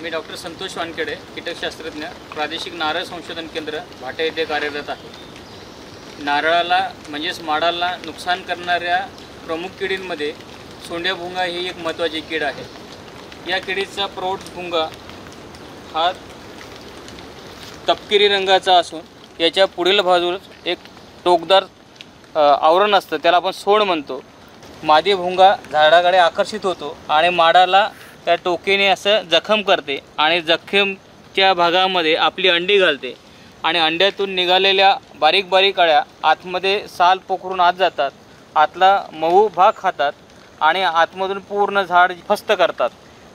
मी doctor Santosh Wankhede, कीटकशास्त्रज्ञ, प्रादेशिक नारळ संशोधन केंद्र भाटे येथे कार्यरत आहे। नारळाला म्हणजेच माडाला नुकसान करणाऱ्या प्रमुख किडींमध्ये सोंड्या भुंगा ही एक महत्त्वाची कीड आहे। या किडीचा प्रौढ भुंगा हा तपकिरी रंगाचा असून याच्या पुढील बाजूस एक टोकदार आवरण असतं, त्याला आपण सोंड म्हणतो। मादी भुंगा झाडाकडे आकर्षित होतो आणि माडाला त्या टोकेने असं जखम करते आणि जखमच्या भागामध्ये आपली अंडी घालते आणि अंड्यातून निघालेल्या बारीक बारीक अळ्या आतमध्ये साल पोखरून आत जातात, आतला मऊ भाग खातात आणि आतमधून पूर्ण झाड फस्त करतात।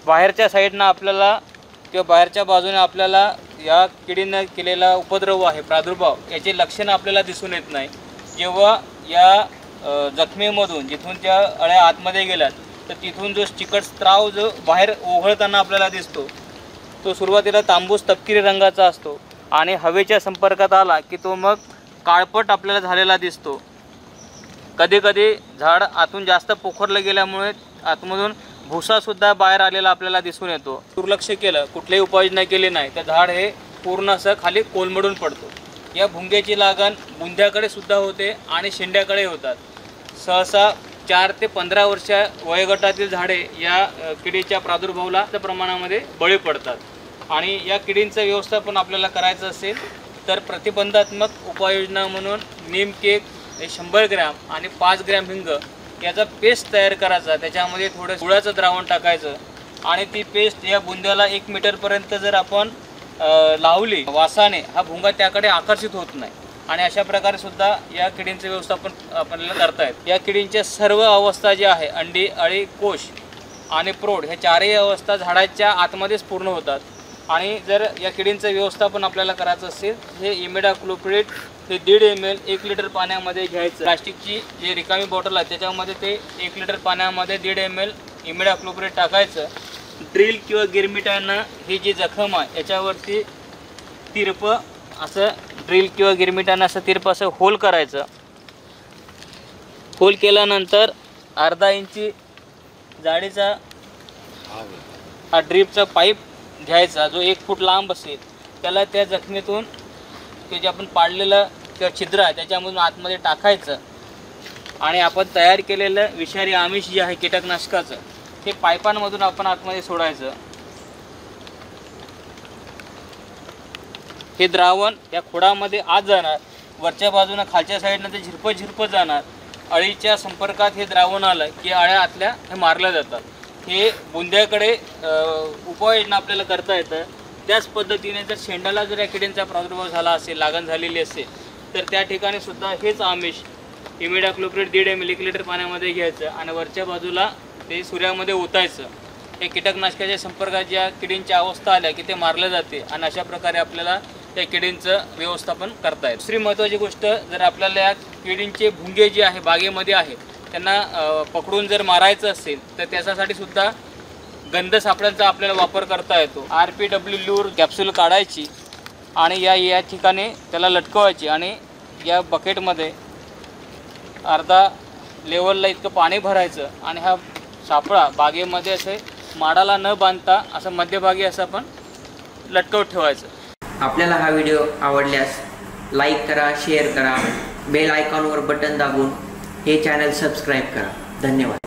बाहेरच्या साईडनं आपल्याला किंवा बाहेरच्या बाजूने आपल्याला या किडीनं केलेला उपद्रव आहे, प्रादुर्भाव, याचे लक्षणं आपल्याला दिसून येत नाही। जेव्हा या जखमेमधून जिथून त्या अळ्या आतमध्ये गेल्यात तर तिथून जो चिकट स्त्राव जो बाहेर ओघळताना आपल्याला दिसतो तो सुरुवातीला तांबूस तपकिरी रंगाचा असतो आणि हवेच्या संपर्कात आला की तो मग काळपट आपल्याला झालेला दिसतो। कधी कधी झाड आतून जास्त पोखरलं गेल्यामुळे आतमधून भुसासुद्धा बाहेर आलेला आपल्याला दिसून येतो। दुर्लक्ष केलं, कुठलीही उपाययोजना केली नाही तर झाड हे पूर्ण असं खाली कोलमडून पडतो। या भुंग्याची लागण बुंध्याकडे सुद्धा होते आणि शेंड्याकडे होतात। सहसा 4 ते 15 वर्ष वयोगटातील झाडे या किडीच्या प्रादुर्भावाला प्रमाणामध्ये बळी पडतात आणि या किडींचं व्यवस्थापन आपल्याला करायचं असेल तर प्रतिबंधात्मक उपाययोजना म्हणून नीम केक 100 ग्रॅम आणि 5 ग्रॅम हिंग याचा पेस्ट तयार करायचा, त्याच्यामध्ये थोडं गुळाचं द्रावण टाकायचं आणि ती पेस्ट या बुंद्याला 1 मीटरपर्यंत जर आपण लावली वासाने हा भुंगा त्याकडे आकर्षित होत नाही आणि अशा प्रकारे सुद्धा या किडींचे व्यवस्थापन आपल्याला करता येते। या किडींच्या सर्व अवस्था ज्या आहे अंडी, अळी, कोश आणि प्रौढ ह्या चारही अवस्था झाडाच्या आतमध्येच पूर्ण होतात आणि जर या किडींचं व्यवस्थापन आपल्याला करायचं असेल हे इमिडाक्लोप्रिड हे 1.5 ml 1 लिटर पाण्यामध्ये घ्यायचं। प्लास्टिकची जी रिकामी बॉटल आहे त्याच्यामध्ये ते 1 लिटर पाण्यामध्ये 1.5 ml इमिडाक्लोप्रिड टाकायचं। ड्रिल किंवा गिरमिटानं ही जी जखम आहे याच्यावरती तिरपं असं ड्रिल किंवा गिरमिटानं असं तिरपं असं होल करायचं। होल केल्यानंतर अर्धा इंची जाडीचा हा ड्रीपचा पाईप घ्यायचा जो 1 फूट लांब असेल, त्याला त्या जखमेतून ते जे आपण पाडलेलं किंवा छिद्र आहे त्याच्यामधून आतमध्ये टाकायचं आणि आपण तयार केलेलं विषारी आमिष जे आहे कीटकनाशकाचं हे पाईपांमधून आपण आतमध्ये सोडायचं। हे द्रावण या खोडामध्ये आत जाणार, वरच्या बाजूनं खालच्या साईडनं ते झिरपं जाणार। अळीच्या संपर्कात हे द्रावण आलं की अळ्या आतल्या हे मारल्या जातात। हे बुंद्याकडे उपाययोजना आपल्याला करता येतं। त्याच पद्धतीने जर शेंडाला जर या किडींचा प्रादुर्भाव झाला असेल, लागण झालेली असेल तर त्या ठिकाणी सुद्धा हेच आमिष इमिडाक्लोप्रिड 1.5 ml 1 लिटर पाण्यामध्ये घ्यायचं आणि वरच्या बाजूला ते सूर्यामध्ये ओतायचं। हे कीटकनाशकाच्या संपर्कात ज्या किडींच्या अवस्था आल्या की ते मारले जाते आणि अशा प्रकारे आपल्याला त्या किडींचं व्यवस्थापन करता येतं। दुसरी महत्त्वाची गोष्ट, जर आपल्याला या किडींचे भुंगे जे आहे बागेमध्ये आहे त्यांना पकडून जर मारायचं असेल तर त्याच्यासाठी सुद्धा गंध सापळ्यांचा आपल्याला वापर करता येतो। RPW ल्यूर कॅप्सूल काढायची आणि या ठिकाणी त्याला लटकवायची आणि या बकेटमध्ये अर्धा लेवलला इतकं पाणी भरायचं आणि हा सापळा बागेमध्ये असे माडाला न बांधता असं मध्यभागी असं आपण लटकवत ठेवायचं। आपल्याला हा व्हिडिओ आवडल्यास लाईक करा, शेअर करा, बेल आयकॉनवर बटन दाबून हे चॅनल सबस्क्राईब करा। धन्यवाद।